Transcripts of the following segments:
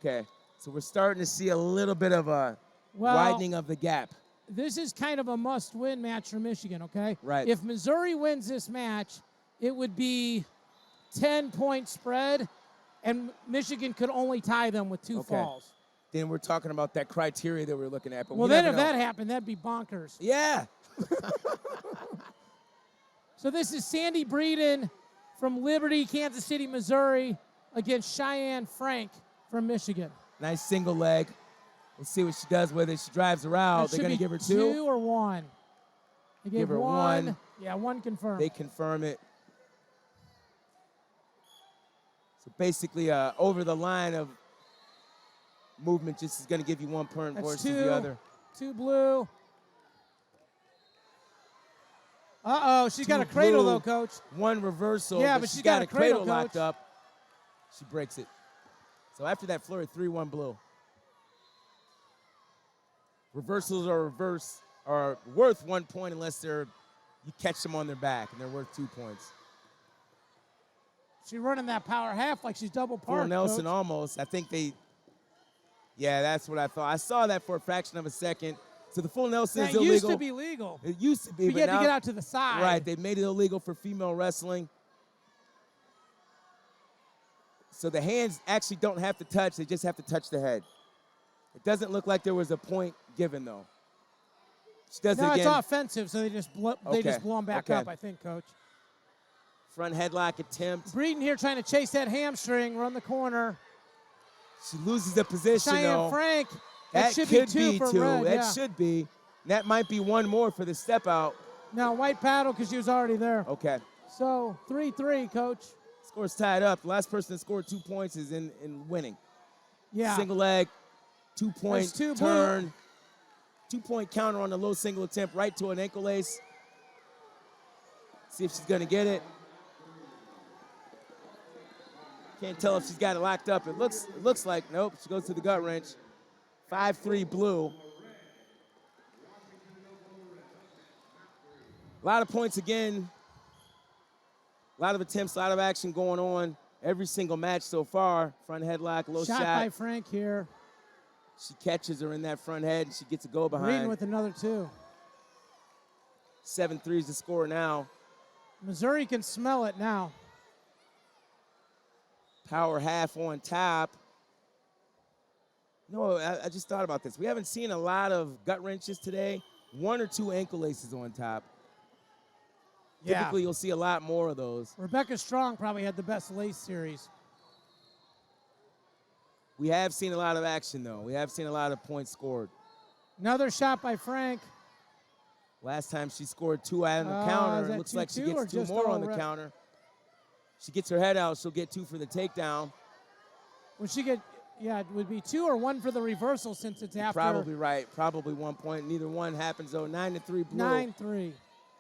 Okay. So we're starting to see a little bit of a widening of the gap. This is kind of a must-win match for Michigan, okay? Right. If Missouri wins this match, it would be 10-point spread, and Michigan could only tie them with 2 falls. Then we're talking about that criteria that we're looking at. But well, then if that happened, that'd be bonkers. Yeah. So this is Sandy Breeden from Liberty, Kansas City, Missouri, against Cheyenne Frank from Michigan. Nice single leg. Let's see what she does with it. She drives her out. They're going to give her 2. 2 or 1? They gave her 1. Yeah, 1 confirmed. They confirm it. So basically, over the line of movement just is going to give you 1 point versus the other. 2 blue. Uh-oh, she's got a cradle, though, Coach. 1 reversal. Yeah, but she's got a cradle locked up. She breaks it. So after that flurry, 3-1 blue. Reversals are worth 1 point unless you catch them on their back, and they're worth 2 points. She's running that power half like she's double parked. Full Nelson Coach. almost. I think yeah, that's what I thought. I saw that for a fraction of a second. So the full Nelson is illegal. It used to be legal. It used to be, but you had now, to get out to the side. Right, they made it illegal for female wrestling. So the hands actually don't have to touch. They just have to touch the head. It doesn't look like there was a point given, though. She does it again. It's offensive, so they just blow them back up, I think, Coach. Front headlock attempt. Breeden here trying to chase that hamstring, run the corner. She loses the position, Cheyenne Frank. That should could be 2 for red. That should be. That might be 1 more for the step out. Now, white paddle because she was already there. Okay. So, 3-3, Coach. Score's tied up. The last person that scored 2 points is in winning. Yeah. Single leg, 2-point turn. Blue. 2-point counter on the low single attempt right to an ankle lace. See if she's going to get it. Can't tell if she's got it locked up. It looks like, nope, she goes to the gut wrench. 5-3 blue. A lot of points again. A lot of attempts, a lot of action going on. Every single match so far. Front headlock, low shot. Shot by Frank here. She catches her in that front head, and she gets a go behind. Breeden with another 2. 7-3 is the score now. Missouri can smell it now. Power half on top. No, I just thought about this. We haven't seen a lot of gut wrenches today. 1 or 2 ankle laces on top. Yeah. Typically, you'll see a lot more of those. Rebecca Strong probably had the best lace series. We have seen a lot of action, though. We have seen a lot of points scored. Another shot by Frank. Last time she scored 2 on the counter. It looks like she gets 2 more on the counter. She gets her head out, she'll get 2 for the takedown. Would she get, it would be 2 or 1 for the reversal since it's after. Probably right. Probably 1 point. Neither one happens, though. 9-3 blue. 9-3.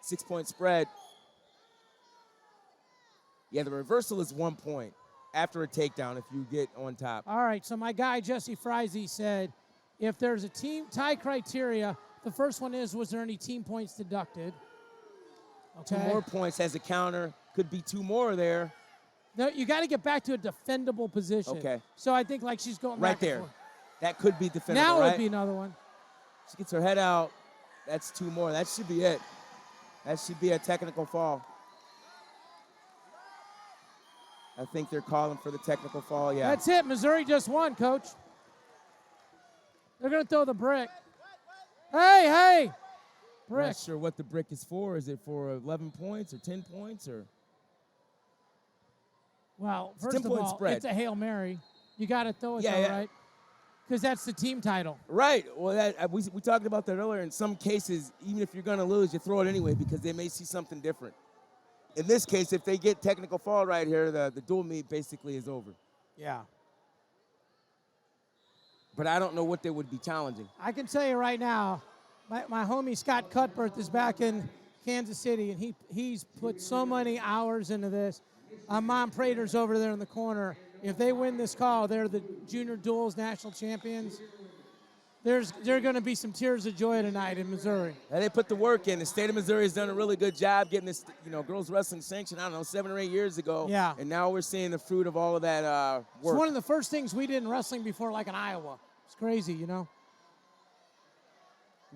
6-point spread. Yeah, the reversal is 1 point after a takedown if you get on top. All right, so my guy, Jesse Friese, said if there's a team tie criteria, the first one is, was there any team points deducted? Okay. 2 more points as a counter. Could be 2 more there. No, you got to get back to a defendable position. Okay. So I think like she's going right back there. And forth. That could be defendable, now right? Would be another one. She gets her head out. That's 2 more. That should be it. That should be a technical fall. I think they're calling for the technical fall, yeah. That's it. Missouri just won, Coach. They're going to throw the brick. Hey! Brick. I'm not sure what the brick is for. Is it for 11 points or 10 points or? Well, first of all, it's a Hail Mary. You got to throw it, right? Because that's the team title. Right. Well, we talked about that earlier. In some cases, even if you're going to lose, you throw it anyway because they may see something different. In this case, if they get technical fall right here, the dual meet basically is over. Yeah. But I don't know what they would be challenging. I can tell you right now, my homie Scott Cuthbert is back in Kansas City, and he's put so many hours into this. Mom Prater's over there in the corner. If they win this call, they're the junior duels national champions. there are going to be some tears of joy tonight in Missouri. And they put the work in. The state of Missouri has done a really good job getting this, girls wrestling sanctioned, I don't know, 7 or 8 years ago. Yeah. And now we're seeing the fruit of all of that work. It's one of the first things we did in wrestling before, like in Iowa. It's crazy, you know?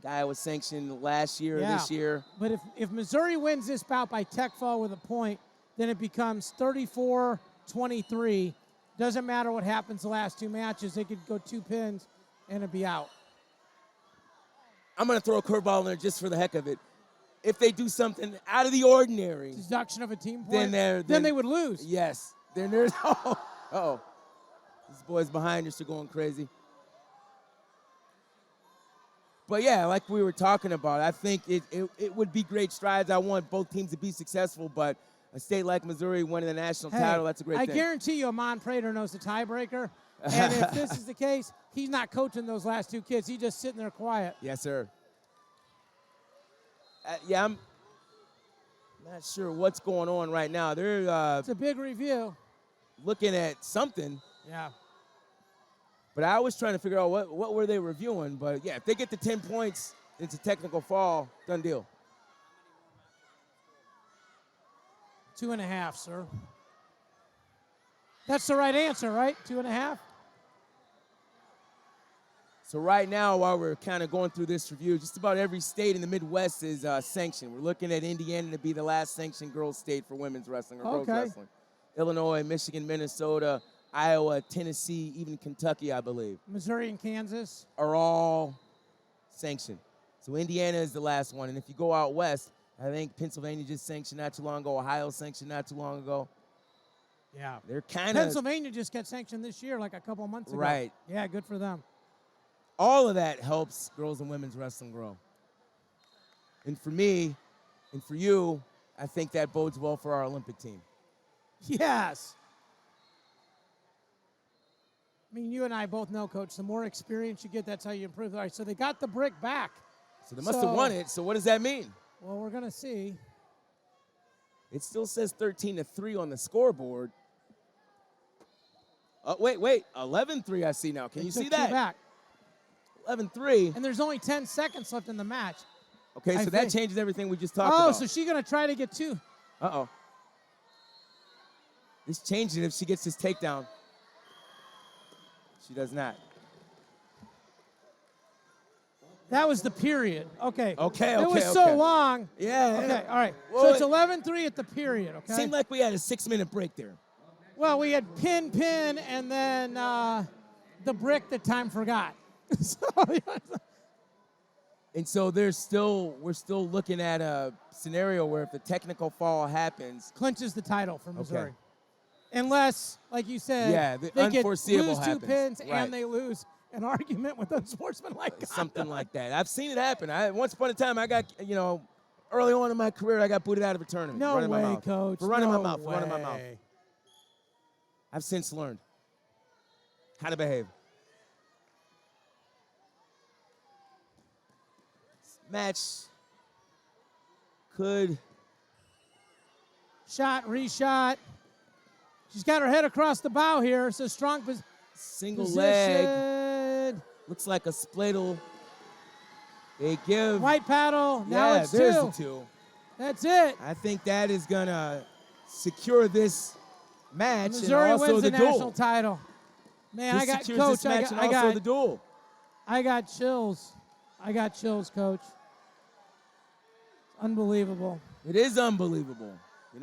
Guy was sanctioned last year or this year. But if Missouri wins this bout by tech fall with a point, then it becomes 34-23. Doesn't matter what happens the last 2 matches. They could go 2 pins and it'd be out. I'm going to throw a curveball in there just for the heck of it. If they do something out of the ordinary, Deduction of a team point, then they would lose. Yes. Then there's, uh-oh. These boys behind us are going crazy. But, yeah, like we were talking about, I think it would be great strides. I want both teams to be successful, but a state like Missouri winning the national title, that's a great thing. I guarantee you Amon Prater knows the tiebreaker. And if this is the case, he's not coaching those last 2 kids. He's just sitting there quiet. Yes, sir. I'm not sure what's going on right now. They're it's a big review. Looking at something. Yeah. But I was trying to figure out what were they reviewing. But, yeah, if they get the 10 points, it's a technical fall. Done deal. 2.5, sir. That's the right answer, right? 2.5? So right now, while we're kind of going through this review, just about every state in the Midwest is sanctioned. We're looking at Indiana to be the last sanctioned girls state for women's wrestling or girls wrestling. Illinois, Michigan, Minnesota, Iowa, Tennessee, even Kentucky, I believe. Missouri and Kansas are all sanctioned. So Indiana is the last one. And if you go out west, I think Pennsylvania just sanctioned not too long ago. Ohio sanctioned not too long ago. Yeah. They're kind of... Pennsylvania just got sanctioned this year, like a couple months ago. Right. Yeah, good for them. All of that helps girls and women's wrestling grow. And for me, and for you, I think that bodes well for our Olympic team. Yes. I mean, you and I both know, Coach, the more experience you get, that's how you improve. All right, so they got the brick back. So they must have won it. So what does that mean? Well, we're going to see. It still says 13-3 on the scoreboard. Wait. 11-3 I see now. Can you see that? Back. 11-3. And there's only 10 seconds left in the match. Okay, so that changes everything we just talked about. Oh, so she's going to try to get 2. Uh-oh. This changes if she gets this takedown. She does not. That was the period. Okay. Okay. It was so long. Yeah. Okay, all right. Well, so it's 11-3 at the period, okay? Seemed like we had a 6-minute break there. Well, we had pin, and then the brick that time forgot. And so we're still looking at a scenario where if the technical fall happens, clinches the title for Missouri. Okay. Unless, like you said, the they could unforeseeable lose happens. 2 pins Right. and they lose an argument with unsportsmanlike conduct. Something like that. I've seen it happen. Once upon a time, I got, early on in my career, I got booted out of a tournament. No running way, my mouth. Coach. For running no my mouth. way. For running my mouth. I've since learned how to behave. This match could... Shot, reshot. She's got her head across the bow here. So strong single position. leg. Looks like a spladle. They give... White paddle. Now it's 2. There's the 2. That's it. I think that is going to secure this match. Missouri and also wins the duel. national title. Man, This secures this match and also the duel. I got chills. Coach. Unbelievable. It is unbelievable. We're